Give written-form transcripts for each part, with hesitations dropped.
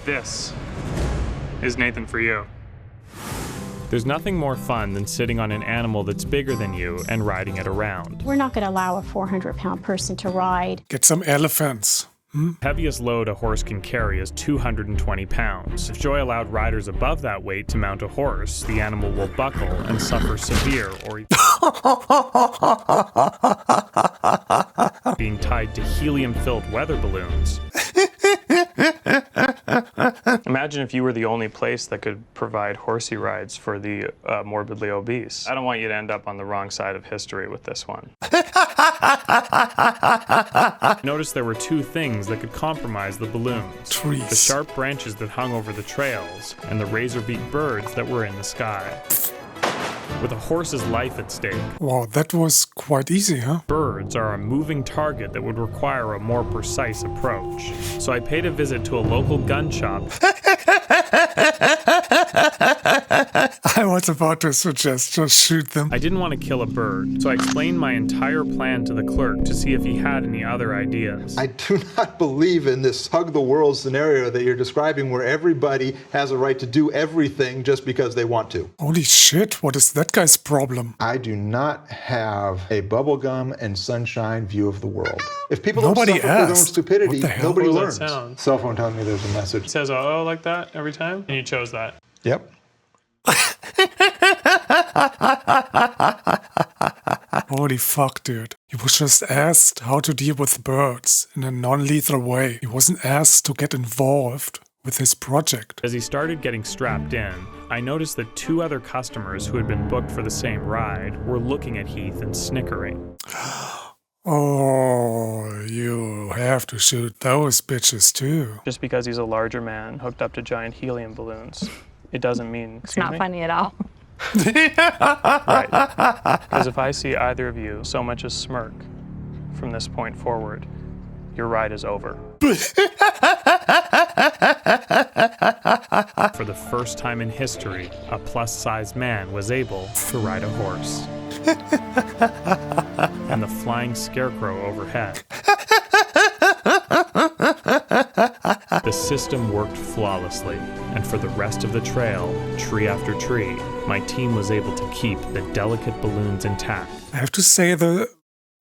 This is Nathan for you. There's nothing more fun than sitting on an animal that's bigger than you and riding it around. We're not going to allow a 400-pound person to ride. Get some elephants. Heaviest load a horse can carry is 220 pounds. If Joy allowed riders above that weight to mount a horse, the animal will buckle and suffer severe or being tied to helium-filled weather balloons. Imagine if you were the only place that could provide horsey rides for the morbidly obese. I don't want you to end up on the wrong side of history with this one. Notice there were two things that could compromise the balloons. Trees. The sharp branches that hung over the trails, and the razor-beak birds that were in the sky. With a horse's life at stake, Wow, that was quite easy, huh? birds are a moving target that would require a more precise approach. So I paid a visit to a local gun shop. I was about to suggest just shoot them. I didn't want to kill a bird, so I explained my entire plan to the clerk to see if he had any other ideas. I do not believe in this hug the world scenario that you're describing where everybody has a right to do everything just because they want to. Holy shit, what is that guy's problem? I do not have a bubblegum and sunshine view of the world. If people Nobody don't suffer for their own asked. stupidity, What the hell? nobody What learns. does that sound? Cell phone telling me there's a message. It says "oh" like that every time, and you chose that. Yep. Holy fuck, dude. He was just asked how to deal with birds in a non-lethal way. He wasn't asked to get involved with his project. As he started getting strapped in, I noticed that two other customers who had been booked for the same ride were looking at Heath and snickering. Oh, you have to shoot those bitches too. Just because he's a larger man hooked up to giant helium balloons, it doesn't mean It's not funny at all. Right. Because if I see either of you so much as smirk from this point forward, your ride is over. For the first time in history, a plus-sized man was able to ride a horse. And the flying scarecrow overhead. The system worked flawlessly, and for the rest of the trail, tree after tree, my team was able to keep the delicate balloons intact. I have to say the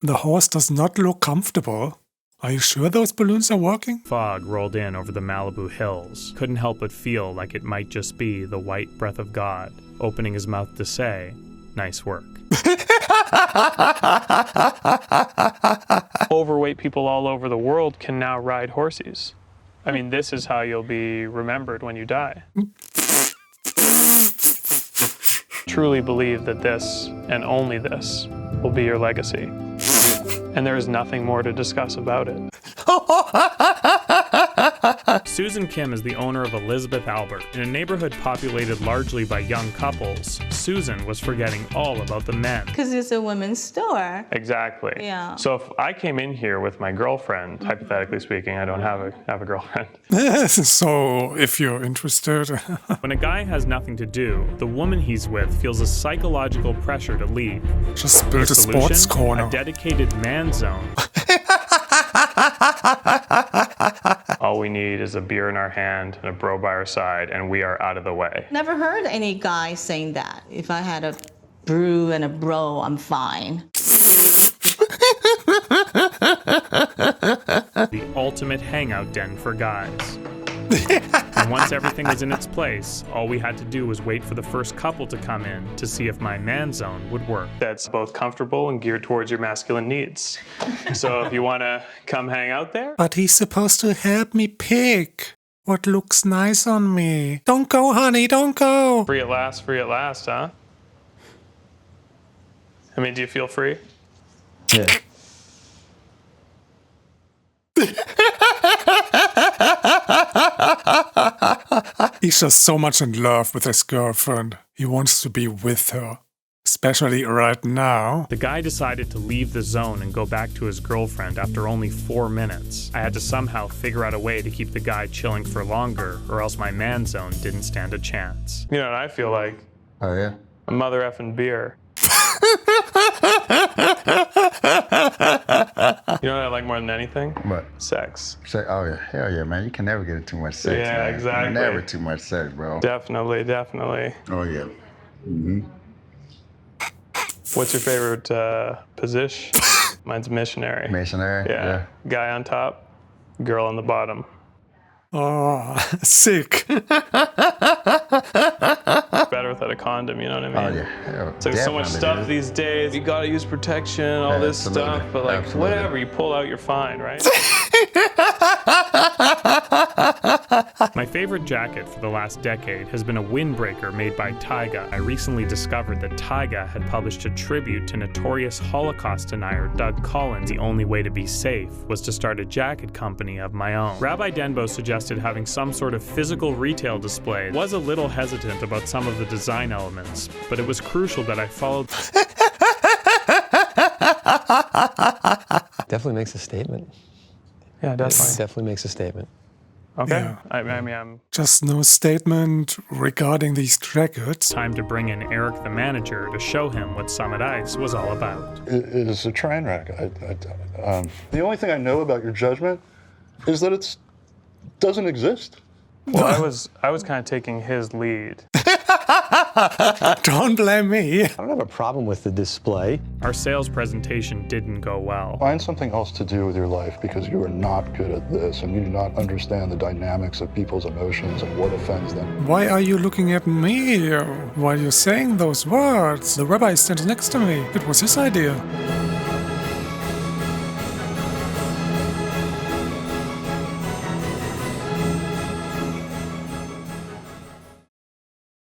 horse does not look comfortable. Are you sure those balloons are working? Fog rolled in over the Malibu hills. Couldn't help but feel like it might just be the white breath of God, opening his mouth to say, "Nice work." Overweight people all over the world can now ride horses. I mean, this is how you'll be remembered when you die. Truly believe that this, and only this, will be your legacy. And there is nothing more to discuss about it. Susan Kim is the owner of Elizabeth Albert. In a neighborhood populated largely by young couples, Susan was forgetting all about the men. Because it's a women's store. Exactly. Yeah. So if I came in here with my girlfriend, hypothetically speaking, I don't have a girlfriend. So, if you're interested. When a guy has nothing to do, the woman he's with feels a psychological pressure to leave. Just build a Solution? sports corner. A dedicated man zone. All we need is a beer in our hand and a bro by our side, and we are out of the way. Never heard any guy saying that. If I had a brew and a bro, I'm fine. The ultimate hangout den for guys. And once everything was in its place, all we had to do was wait for the first couple to come in to see if my man zone would work. That's both comfortable and geared towards your masculine needs. So if you want to come hang out there, But he's supposed to help me pick what looks nice on me. Don't go, honey, don't go. free at last, huh? I mean, do you feel free? Yeah. He's just so much in love with his girlfriend. He wants to be with her. Especially right now. The guy decided to leave the zone and go back to his girlfriend after only 4 minutes. I had to somehow figure out a way to keep the guy chilling for longer, or else my man zone didn't stand a chance. You know what I feel like? Oh, yeah? A mother effing beer. You know what I like more than anything? What? Sex. Say, oh yeah, hell yeah, man. You can never get too much sex. Yeah, man. exactly. Never too much sex, bro. Definitely, definitely. Oh yeah. Mm-hmm. What's your favorite position? Mine's missionary. Missionary. Yeah. Guy on top, girl on the bottom. Oh, sick. Better without a condom, you know what I Oh mean? yeah. Hell, It's like so much definitely, stuff dude. these days. You gotta use protection, all this Absolutely. stuff, but like Absolutely. whatever, you pull out, you're fine, right? My favorite jacket for the last decade has been a windbreaker made by Taiga. I recently discovered that Taiga had published a tribute to notorious Holocaust denier Doug Collins. The only way to be safe was to start a jacket company of my own. Rabbi Denbo suggested having some sort of physical retail display. Was a little hesitant about some of the design elements, but it was crucial that I followed. Definitely makes a statement. Yeah, definitely. Definitely makes a statement. Okay. Yeah. I mean, I'm Just no statement regarding these jackets. Time to bring in Eric the manager to show him what Summit Ice was all about. It is a train wreck. The only thing I know about your judgment is that it doesn't exist. well, I was kind of taking his lead. Don't blame me. I don't have a problem with the display. Our sales presentation didn't go well. Find something else to do with your life because you are not good at this and you do not understand the dynamics of people's emotions and what offends them. Why are you looking at me while you're saying those words? The rabbi stands next to me. It was his idea.